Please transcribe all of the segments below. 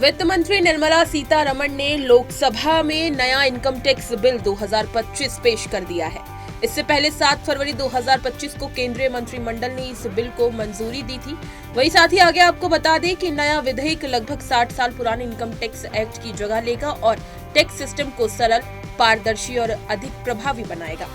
वित्त मंत्री निर्मला सीतारमण ने लोकसभा में नया इनकम टैक्स बिल 2025 पेश कर दिया है। इससे पहले 7 फरवरी 2025 को केंद्रीय मंत्रिमंडल ने इस बिल को मंजूरी दी थी। वहीं साथ ही आगे आपको बता दें कि नया विधेयक लगभग 60 साल पुराने इनकम टैक्स एक्ट की जगह लेगा और टैक्स सिस्टम को सरल, पारदर्शी और अधिक प्रभावी बनाएगा।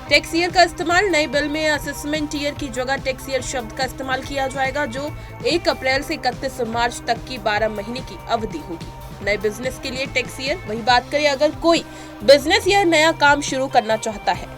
टैक्स ईयर का इस्तेमाल नए बिल में असेसमेंट ईयर की जगह टैक्स ईयर शब्द का इस्तेमाल किया जाएगा, जो 1 अप्रैल से 31 मार्च तक की 12 महीने की अवधि होगी। नए बिजनेस के लिए टैक्स ईयर, वही बात करें अगर कोई बिजनेस या नया काम शुरू करना चाहता है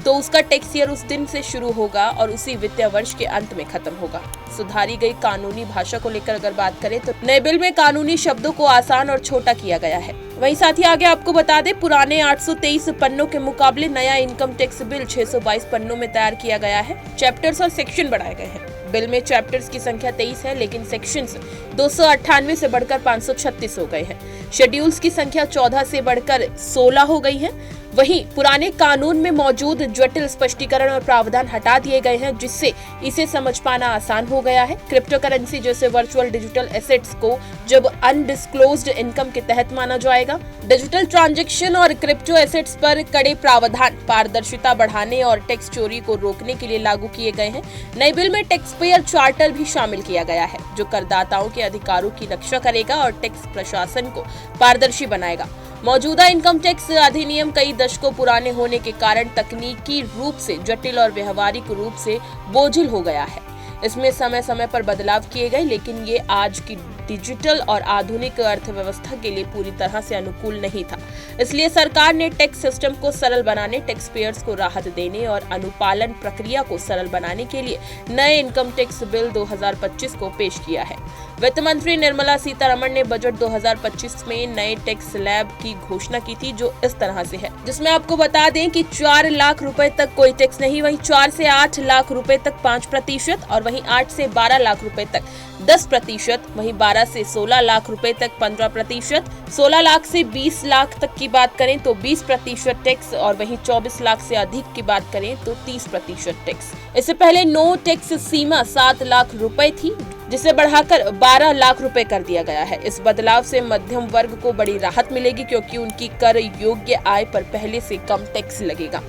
तो उसका टैक्स ईयर उस दिन से शुरू होगा और उसी वित्तीय वर्ष के अंत में खत्म होगा। सुधारी गई कानूनी भाषा को लेकर अगर बात करें तो नए बिल में कानूनी शब्दों को आसान और छोटा किया गया है। वहीं साथ ही आगे आपको बता दें, पुराने 823 पन्नों के मुकाबले नया इनकम टैक्स बिल 622 पन्नों में तैयार किया गया है। चैप्टर्स और सेक्शन बढ़ाए गए हैं। बिल में चैप्टर्स की संख्या 23 है, लेकिन सेक्शंस 298 से बढ़कर 536 हो गए हैं। शेड्यूल्स की संख्या 14 से बढ़कर 16 हो गई है। वहीं पुराने कानून में मौजूद जटिल स्पष्टीकरण और प्रावधान हटा दिए गए हैं, जिससे इसे समझ पाना आसान हो गया है। क्रिप्टो करेंसी जैसे वर्चुअल डिजिटल एसेट्स को जब अनडिस्क्लोज्ड इनकम के तहत माना जाएगा। डिजिटल ट्रांजैक्शन और क्रिप्टो एसेट्स पर कड़े प्रावधान पारदर्शिता बढ़ाने और टैक्स चोरी को रोकने के लिए लागू किए गए हैं। नए बिल में टैक्स पेयर चार्टर भी शामिल किया गया है, जो करदाताओं के अधिकारों की रक्षा करेगा और टैक्स प्रशासन को पारदर्शी बनाएगा। मौजूदा इनकम टैक्स अधिनियम कई दशकों पुराने होने के कारण तकनीकी रूप से जटिल और व्यवहारिक रूप से बोझिल हो गया है। इसमें समय समय पर बदलाव किए गए, लेकिन ये आज की डिजिटल और आधुनिक अर्थव्यवस्था के लिए पूरी तरह से अनुकूल नहीं था। इसलिए सरकार ने टैक्स सिस्टम को सरल बनाने, टैक्स पेयर्स को राहत देने और अनुपालन प्रक्रिया को सरल बनाने के लिए नए इनकम टैक्स बिल 2025 को पेश किया है। वित्त मंत्री निर्मला सीतारमण ने बजट 2025 में नए टैक्स स्लैब की घोषणा की थी, जो इस तरह से है, जिसमें आपको बता दें कि 4 लाख रुपए तक कोई टैक्स नहीं, वहीं 4 से 8 लाख रुपए तक 5% और वहीं 8 से 12 लाख रुपए तक 10%, वहीं 12 से 16 लाख रुपए तक 15%, 16 लाख से 20 लाख तक की बात करें तो 20% टैक्स और वहीं 24 लाख से अधिक की बात करें तो 30% टैक्स। इससे पहले नो टैक्स सीमा 7 लाख रुपए थी, जिसे बढ़ाकर 12 लाख रुपए कर दिया गया है। इस बदलाव से मध्यम वर्ग को बड़ी राहत मिलेगी, क्योंकि उनकी कर योग्य आय पर पहले से कम टैक्स लगेगा।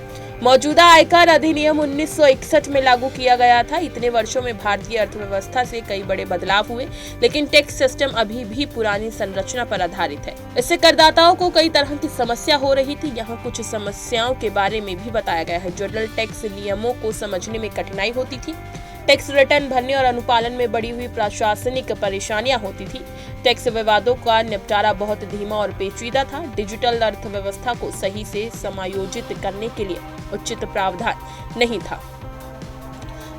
मौजूदा आयकर अधिनियम 1961 में लागू किया गया था। इतने वर्षों में भारतीय अर्थव्यवस्था से कई बड़े बदलाव हुए, लेकिन टैक्स सिस्टम अभी भी पुरानी संरचना पर आधारित है। इससे करदाताओं को कई तरह की समस्या हो रही थी। यहाँ कुछ समस्याओं के बारे में भी बताया गया है। जटिल टैक्स नियमों को समझने में कठिनाई होती थी। टैक्स रिटर्न भरने और अनुपालन में बढ़ी हुई प्रशासनिक परेशानियां होती थी। टैक्स विवादों का निपटारा बहुत धीमा और पेचीदा था। डिजिटल अर्थव्यवस्था को सही से समायोजित करने के लिए उचित प्रावधान नहीं था।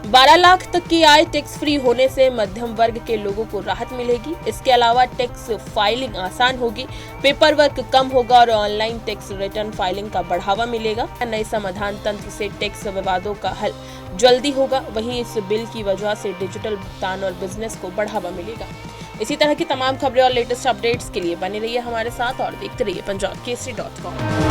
12 लाख तक की आय टैक्स फ्री होने से मध्यम वर्ग के लोगों को राहत मिलेगी। इसके अलावा टैक्स फाइलिंग आसान होगी, पेपर वर्क कम होगा और ऑनलाइन टैक्स रिटर्न फाइलिंग का बढ़ावा मिलेगा। नए समाधान तंत्र से टैक्स विवादों का हल जल्दी होगा। वहीं इस बिल की वजह से डिजिटल भुगतान और बिजनेस को बढ़ावा मिलेगा। इसी तरह की तमाम खबरें और लेटेस्ट अपडेट्स के लिए बने रहिए हमारे साथ और देखते रहिए punjabkesari.com।